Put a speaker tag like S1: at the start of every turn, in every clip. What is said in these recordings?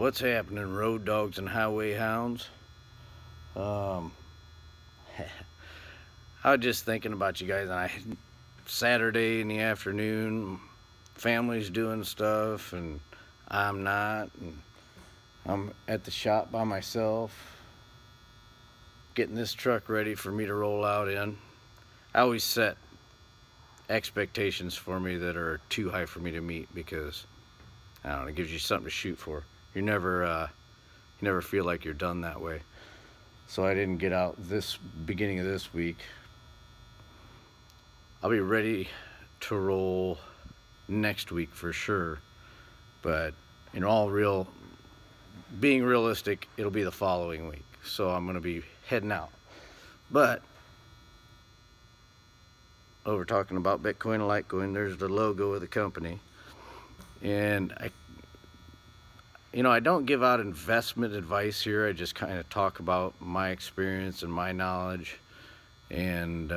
S1: What's happening, road dogs and highway hounds? I was just thinking about you guys, and Saturday in the afternoon, family's doing stuff and I'm not, and I'm at the shop by myself getting this truck ready for me to roll out in. I always set expectations for me that are too high for me to meet, because I don't know, it gives you something to shoot for. You never feel like you're done that way. So I didn't get out this beginning of this week. I'll be ready to roll next week for sure, but being realistic, it'll be the following week. So I'm gonna be heading out. But over talking about Bitcoin and Litecoin, there's the logo of the company, and I don't give out investment advice here. I just kind of talk about my experience and my knowledge, and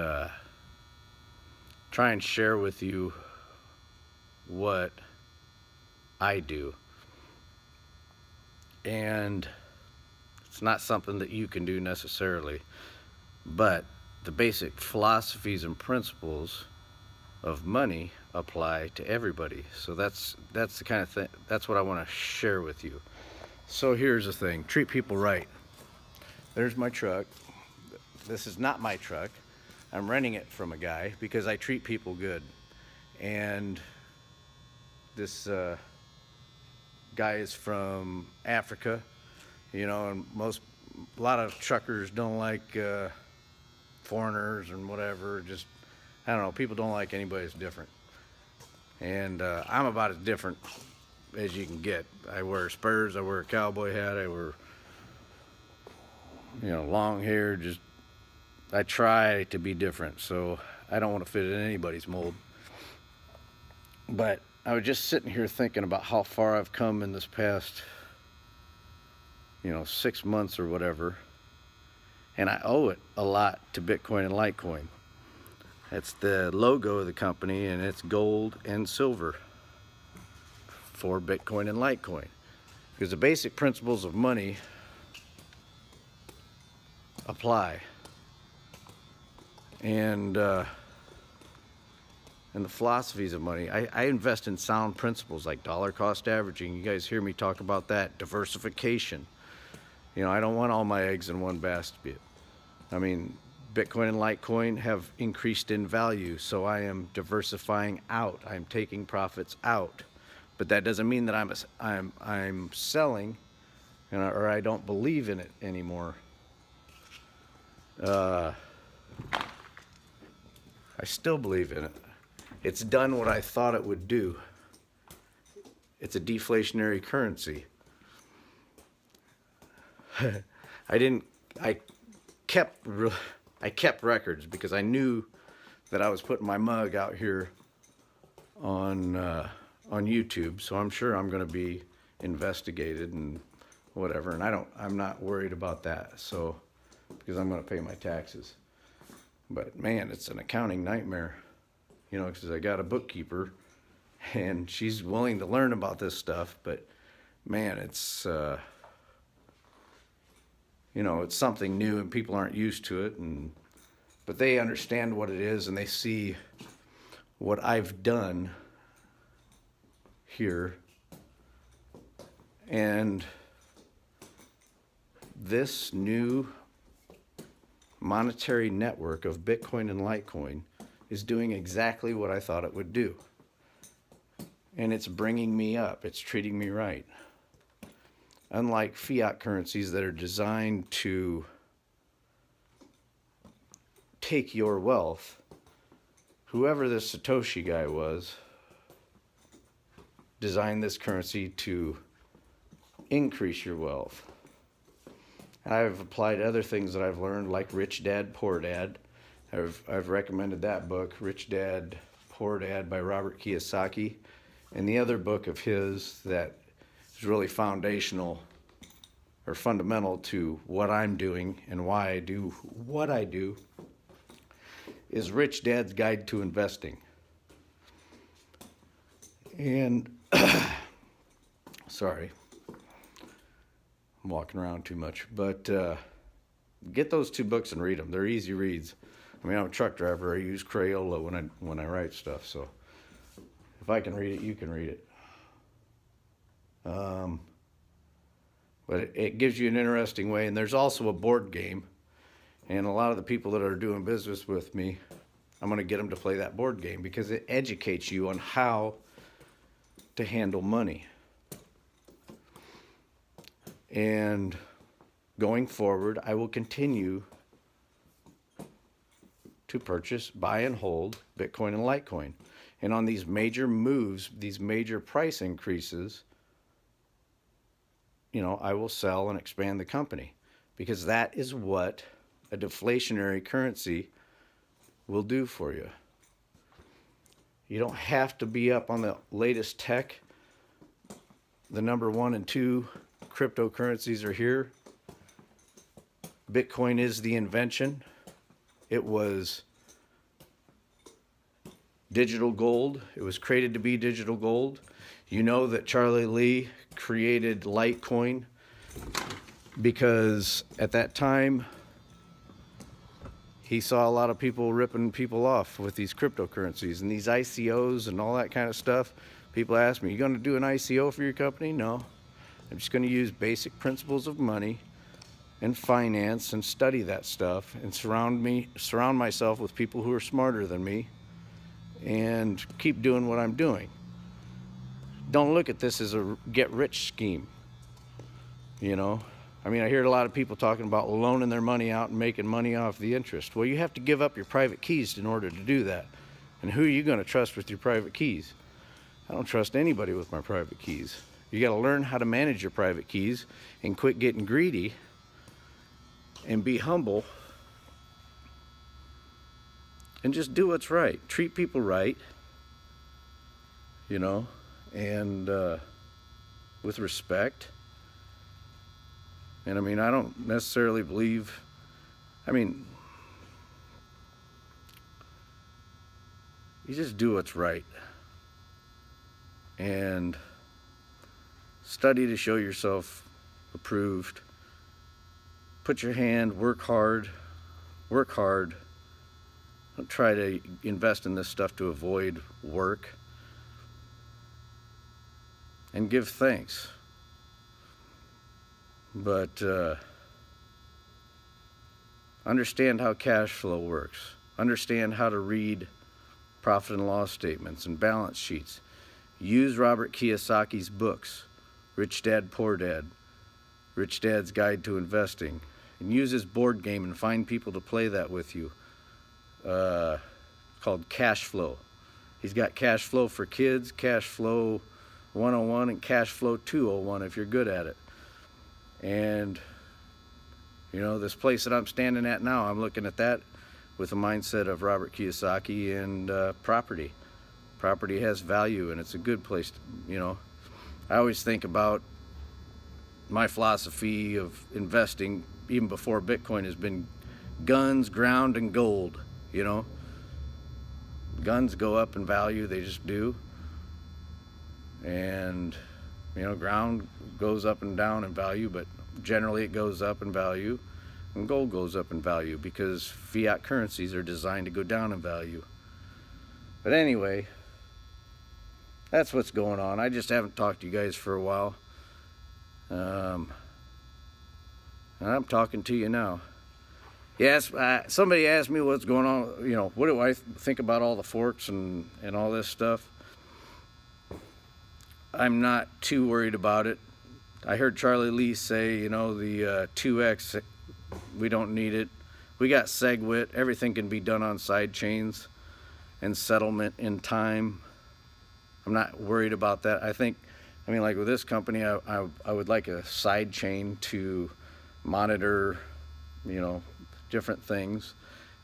S1: try and share with you what I do. And it's not something that you can do necessarily, but the basic philosophies and principles of money apply to everybody. So that's the kind of thing, that's what I want to share with you. So here's the thing: treat people right. There's my truck. This is not my truck. I'm renting it from a guy because I treat people good. And this guy is from Africa, and a lot of truckers don't like foreigners and whatever. Just, I don't know, people don't like anybody that's different. And I'm about as different as you can get. I wear spurs, I wear a cowboy hat, I wear long hair. Just, I try to be different, so I don't want to fit in anybody's mold. But I was just sitting here thinking about how far I've come in this past 6 months or whatever, and I owe it a lot to Bitcoin and Litecoin. It's the logo of the company, and it's gold and silver for Bitcoin and Litecoin, because the basic principles of money apply, and the philosophies of money. I invest in sound principles like dollar cost averaging. You guys hear me talk about that. Diversification. I don't want all my eggs in one basket. I mean, Bitcoin and Litecoin have increased in value, so I am diversifying out. I'm taking profits out, but that doesn't mean that I'm selling, or I don't believe in it anymore. I still believe in it. It's done what I thought it would do. It's a deflationary currency. I kept records because I knew that I was putting my mug out here on YouTube, so I'm sure I'm going to be investigated and whatever, and I'm not worried about that, so, because I'm going to pay my taxes. But man, it's an accounting nightmare, because I got a bookkeeper and she's willing to learn about this stuff, but man, it's it's something new and people aren't used to it, but they understand what it is, and they see what I've done here. And this new monetary network of Bitcoin and Litecoin is doing exactly what I thought it would do. And it's bringing me up. It's treating me right. Unlike fiat currencies that are designed to take your wealth, whoever this Satoshi guy was designed this currency to increase your wealth. I've applied other things that I've learned, like Rich Dad, Poor Dad. I've recommended that book, Rich Dad, Poor Dad by Robert Kiyosaki. And the other book of his that is really foundational or fundamental to what I'm doing and why I do what I do is Rich Dad's Guide to Investing. And sorry, I'm walking around too much. But get those 2 books and read them. They're easy reads. I mean, I'm a truck driver. I use Crayola when I write stuff. So if I can read it, you can read it. But it gives you an interesting way. And there's also a board game. And a lot of the people that are doing business with me, I'm going to get them to play that board game because it educates you on how to handle money. And going forward, I will continue to purchase, buy, and hold Bitcoin and Litecoin. And on these major moves, these major price increases, you know, I will sell and expand the company, because that is what a deflationary currency will do for you. You don't have to be up on the latest tech. The number 1 and 2 cryptocurrencies are here. Bitcoin is the invention. It was digital gold. It was created to be digital gold. You know that Charlie Lee created Litecoin because at that time he saw a lot of people ripping people off with these cryptocurrencies and these ICOs and all that kind of stuff. People ask me, you going to do an ICO for your company? No. I'm just going to use basic principles of money and finance and study that stuff and surround myself with people who are smarter than me and keep doing what I'm doing. Don't look at this as a get-rich scheme, you know. I mean, I hear a lot of people talking about loaning their money out and making money off the interest. Well, you have to give up your private keys in order to do that. And who are you going to trust with your private keys? I don't trust anybody with my private keys. You got to learn how to manage your private keys and quit getting greedy and be humble and just do what's right. Treat people right, you know, and with respect. And I mean, I don't necessarily believe, I mean, you just do what's right and study to show yourself approved. Put your hand, work hard. Don't try to invest in this stuff to avoid work. And give thanks. But understand how cash flow works. Understand how to read profit and loss statements and balance sheets. Use Robert Kiyosaki's books, Rich Dad, Poor Dad, Rich Dad's Guide to Investing, and use his board game and find people to play that with you, called Cash Flow. He's got Cash Flow for Kids, Cash Flow 101, and Cash Flow 201 if you're good at it. And, you know, this place that I'm standing at now, I'm looking at that with the mindset of Robert Kiyosaki and property. Property has value, and it's a good place to, you know. I always think about my philosophy of investing, even before Bitcoin, has been guns, ground, and gold, you know. Guns go up in value, they just do. And, you know, ground goes up and down in value, but generally it goes up in value. And gold goes up in value because fiat currencies are designed to go down in value. But anyway, that's what's going on. I just haven't talked to you guys for a while. And I'm talking to you now. Yes, somebody asked me what's going on, you know, what do I think about all the forks and all this stuff. I'm not too worried about it. I heard Charlie Lee say, you know, the 2x, we don't need it. We got SegWit. Everything can be done on side chains and settlement in time. I'm not worried about that. I mean, like with this company, I would like a side chain to monitor, you know, different things.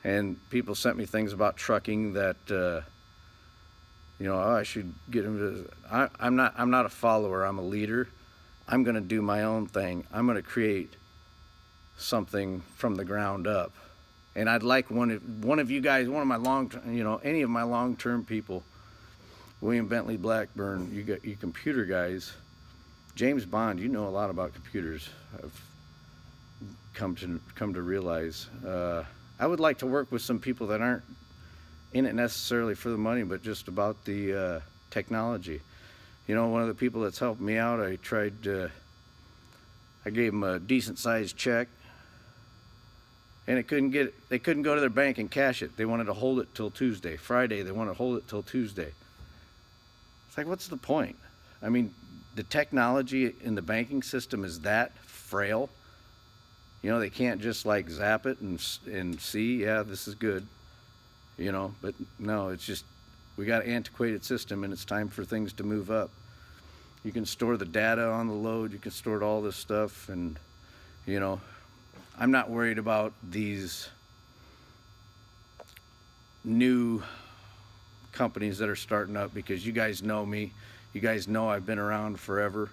S1: And people sent me things about trucking that, you know, oh, I should get into. I'm not a follower. I'm a leader. I'm going to do my own thing. I'm going to create something from the ground up. And I'd like one of you guys, one of my long-term, you know, any of my long-term people, William Bentley Blackburn, you computer guys, James Bond, you know a lot about computers. I've come to realize. I would like to work with some people that aren't in it necessarily for the money, but just about the technology. You know, one of the people that's helped me out, I gave him a decent sized check, and they couldn't go to their bank and cash it. They wanted to hold it till Tuesday. Friday, they wanted to hold it till Tuesday. It's like, what's the point? I mean, the technology in the banking system is that frail. You know, they can't just like zap it and see, yeah, this is good. You know, but no, it's just, we got an antiquated system, and it's time for things to move up. You can store the data on the load, you can store all this stuff, and you know, I'm not worried about these new companies that are starting up, because you guys know me, you guys know I've been around forever,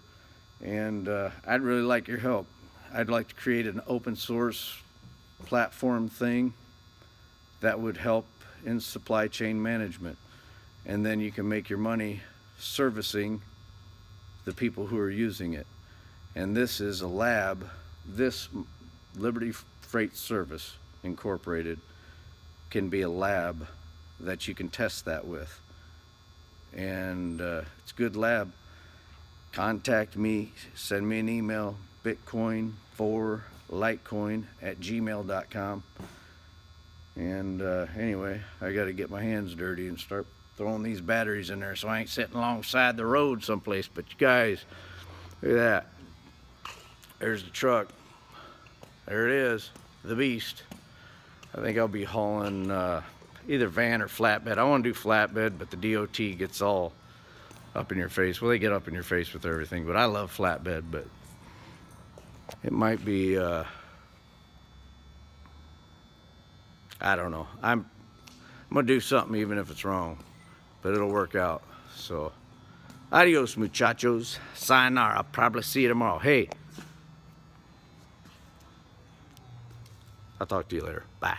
S1: and I'd really like your help. I'd like to create an open source platform thing that would help in supply chain management, and then you can make your money servicing the people who are using it. And this is a lab. This Liberty Freight Service Incorporated can be a lab that you can test that with, and it's a good lab. Contact me, send me an email, bitcoin4litecoin@gmail.com. And anyway, I got to get my hands dirty and start throwing these batteries in there, so I ain't sitting alongside the road someplace. But you guys, look at that. There's the truck. There it is, the beast. I think I'll be hauling either van or flatbed. I want to do flatbed, but the DOT gets all up in your face. Well, they get up in your face with everything, but I love flatbed. But it might be I don't know. I'm gonna do something even if it's wrong, but it'll work out. So adios, muchachos. Sayonara. I'll probably see you tomorrow. Hey, I'll talk to you later. Bye.